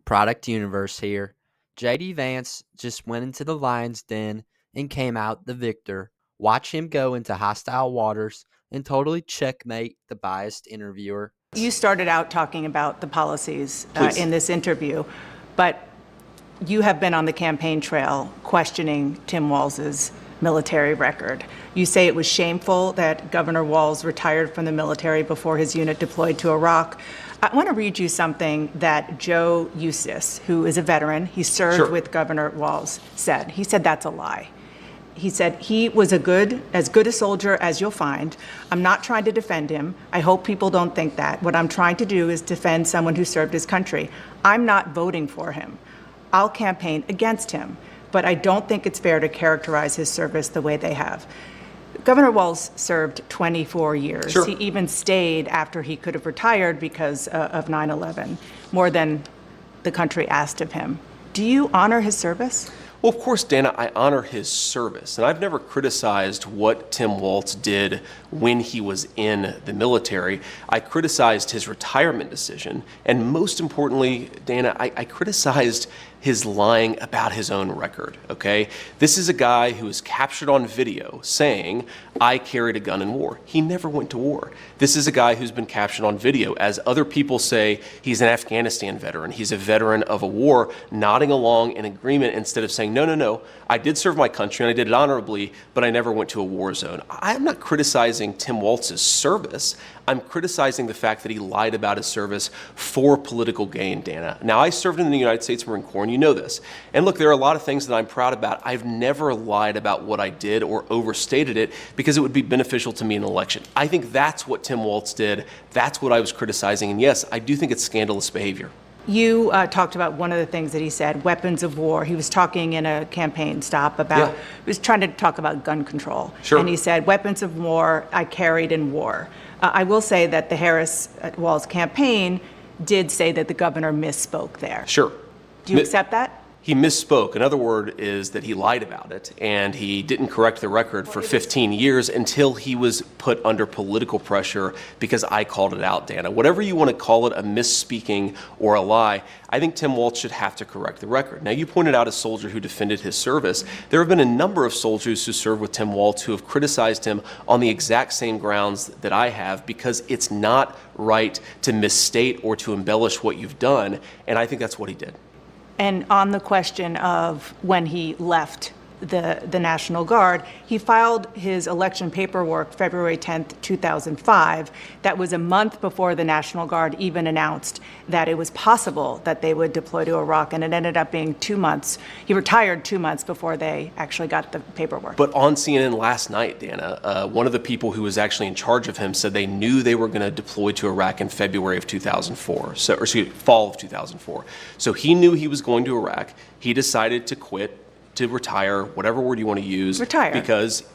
Product Universe here. JD Vance just went into the lion's den and came out the victor. Watch him go into hostile waters and totally checkmate the biased interviewer. You started out talking about the policies in this interview, but you have been on the campaign trail questioning Tim Walz's military record. You say it was shameful that Governor Walz retired from the military before his unit deployed to Iraq. I want to read you something that Joe Eustace, who is a veteran, he served with Governor Walz, said. He said that's a lie. He said he was as good a soldier as you'll find. I'm not trying to defend him. I hope people don't think that. What I'm trying to do is defend someone who served his country. I'm not voting for him. I'll campaign against him, but I don't think it's fair to characterize his service the way they have. Governor Walz served 24 years. He even stayed after he could have retired because of 9/11, more than the country asked of him. Do you honor his service? Well, of course, Dana, I honor his service, and I've never criticized what Tim Walz did when he was in the military. I criticized his retirement decision, and most importantly, Dana, I criticized his lying about his own record, okay? This is a guy who was captured on video saying, I carried a gun in war. He never went to war. This is a guy who's been captured on video. As other people say, he's an Afghanistan veteran. He's a veteran of a war, nodding along in agreement instead of saying, no, I did serve my country and I did it honorably, but I never went to a war zone. I'm not criticizing Tim Walz's service. I'm criticizing the fact that he lied about his service for political gain, Dana. Now, I served in the United States Marine Corps, and you know this. And look, there are a lot of things that I'm proud about. I've never lied about what I did or overstated it because it would be beneficial to me in an election. I think that's what Tim Walz did. That's what I was criticizing. And yes, I do think it's scandalous behavior. You talked about one of the things that he said, weapons of war. He was talking in a campaign stop about, he was trying to talk about gun control. And he said, weapons of war I carried in war. I will say that the Harris-Walz campaign did say that the governor misspoke there. Do you accept that? He misspoke. Another word is that he lied about it, and he didn't correct the record for 15 years until he was put under political pressure because I called it out, Dana. Whatever you want to call it, a misspeaking or a lie, I think Tim Walz should have to correct the record. Now, you pointed out a soldier who defended his service. There have been a number of soldiers who served with Tim Walz who have criticized him on the exact same grounds that I have because it's not right to misstate or to embellish what you've done, and I think that's what he did. And on the question of when he left the National Guard, he filed his election paperwork February 10th, 2005. That was a month before the National Guard even announced that it was possible that they would deploy to Iraq, and it ended up being 2 months. He retired 2 months before they actually got the paperwork. But on CNN last night, Dana, one of the people who was actually in charge of him said they knew they were going to deploy to Iraq in February of 2004, fall of 2004. So he knew he was going to Iraq. He decided to quit, to retire, whatever word you want to use. Retire. Because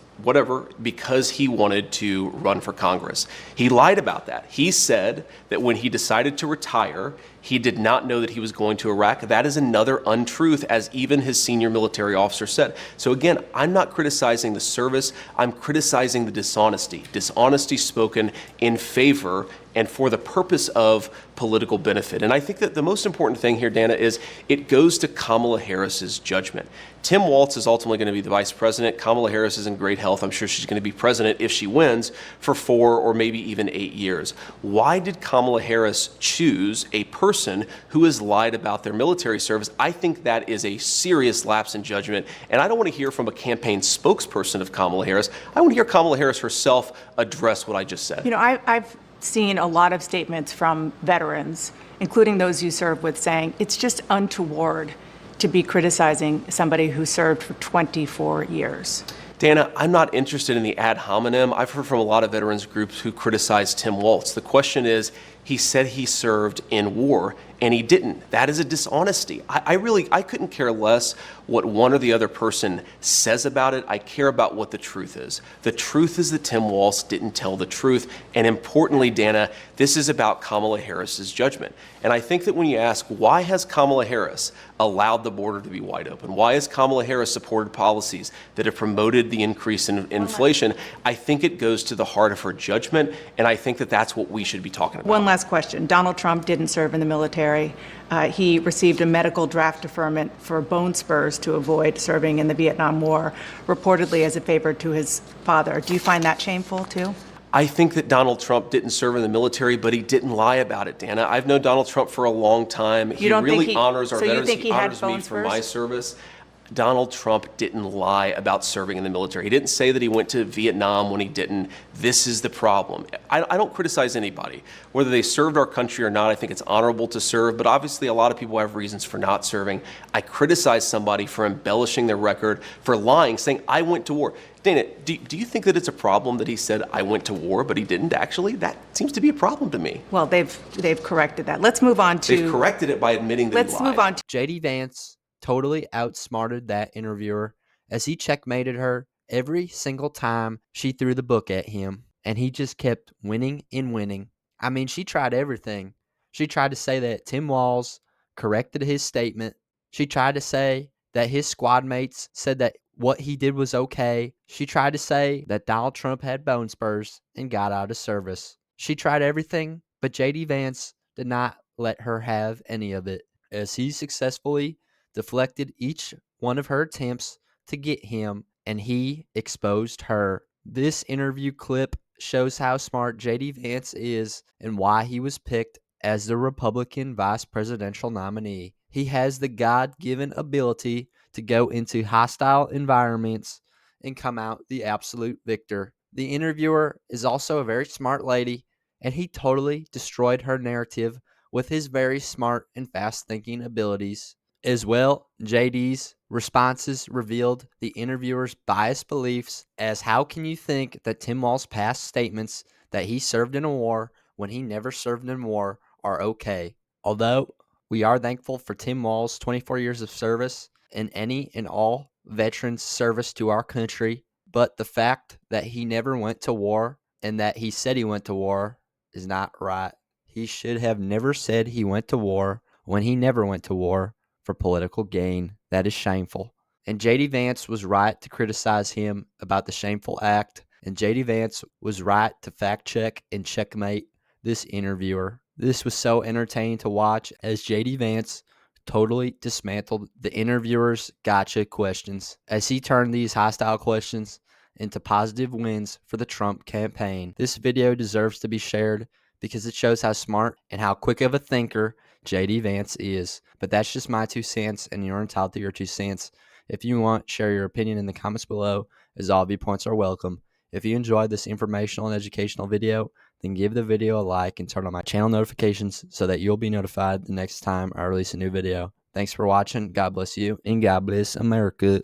he wanted to run for Congress. He lied about that. He said that when he decided to retire, he did not know that he was going to Iraq. That is another untruth, as even his senior military officer said. So again, I'm not criticizing the service, I'm criticizing the dishonesty. Dishonesty spoken in favor and for the purpose of political benefit. And I think that the most important thing here, Dana, is it goes to Kamala Harris's judgment. Tim Walz is ultimately going to be the vice president. Kamala Harris is in great health. I'm sure she's going to be president if she wins for 4 or maybe even 8 years. Why did Kamala Harris choose a person who has lied about their military service? I think that is a serious lapse in judgment. And I don't want to hear from a campaign spokesperson of Kamala Harris. I want to hear Kamala Harris herself address what I just said. You know, I've seen a lot of statements from veterans, including those you serve with, saying it's just untoward to be criticizing somebody who served for 24 years. Dana, I'm not interested in the ad hominem. I've heard from a lot of veterans groups who criticize Tim Walz. The question is, he said he served in war, and he didn't. That is a dishonesty. I couldn't care less what one or the other person says about it. I care about what the truth is. The truth is that Tim Walz didn't tell the truth. And importantly, Dana, this is about Kamala Harris's judgment. And I think that when you ask, why has Kamala Harris allowed the border to be wide open? Why has Kamala Harris supported policies that have promoted the increase in inflation? I think it goes to the heart of her judgment, and I think that that's what we should be talking about. last question. Donald Trump didn't serve in the military. He received a medical draft deferment for bone spurs to avoid serving in the Vietnam War, reportedly as a favor to his father. Do you find that shameful, too? I think that Donald Trump didn't serve in the military, but he didn't lie about it, Dana. I've known Donald Trump for a long time. He really honors our veterans. He honors me for my service. Donald Trump didn't lie about serving in the military. He didn't say that he went to Vietnam when he didn't. This is the problem. I don't criticize anybody. Whether they served our country or not, I think it's honorable to serve, but obviously a lot of people have reasons for not serving. I criticize somebody for embellishing their record, for lying, saying, I went to war. Dana, do you think that it's a problem that he said, I went to war, but he didn't actually? That seems to be a problem to me. Well, they've corrected that. Let's move on to... They've corrected it by admitting that he lied. Let's move on to... JD Vance totally outsmarted that interviewer as he checkmated her every single time she threw the book at him, and he just kept winning and winning. I mean, she tried everything. She tried to say that Tim Walz corrected his statement. She tried to say that his squad mates said that what he did was okay. She tried to say that Donald Trump had bone spurs and got out of service. She tried everything, but JD Vance did not let her have any of it, as he successfully deflected each one of her attempts to get him, and he exposed her. This interview clip shows how smart JD Vance is and why he was picked as the Republican vice presidential nominee. He has the God-given ability to go into hostile environments and come out the absolute victor. The interviewer is also a very smart lady, and he totally destroyed her narrative with his very smart and fast-thinking abilities. As well, JD's responses revealed the interviewer's biased beliefs, as how can you think that Tim Walz's past statements that he served in a war when he never served in war are okay? Although we are thankful for Tim Walz's 24 years of service and any and all veterans' service to our country, but the fact that he never went to war and that he said he went to war is not right. He should have never said he went to war when he never went to war for political gain. That is shameful. And JD Vance was right to criticize him about the shameful act, and JD Vance was right to fact check and checkmate this interviewer. This was so entertaining to watch, as JD Vance totally dismantled the interviewer's gotcha questions, as he turned these hostile questions into positive wins for the Trump campaign. This video deserves to be shared because it shows how smart and how quick of a thinker JD Vance is. But that's just my 2 cents, and you're entitled to your 2 cents. If you want, share your opinion in the comments below, as all viewpoints are welcome. If you enjoyed this informational and educational video, then give the video a like and turn on my channel notifications so that you'll be notified the next time I release a new video. Thanks for watching. God bless you, and God bless America.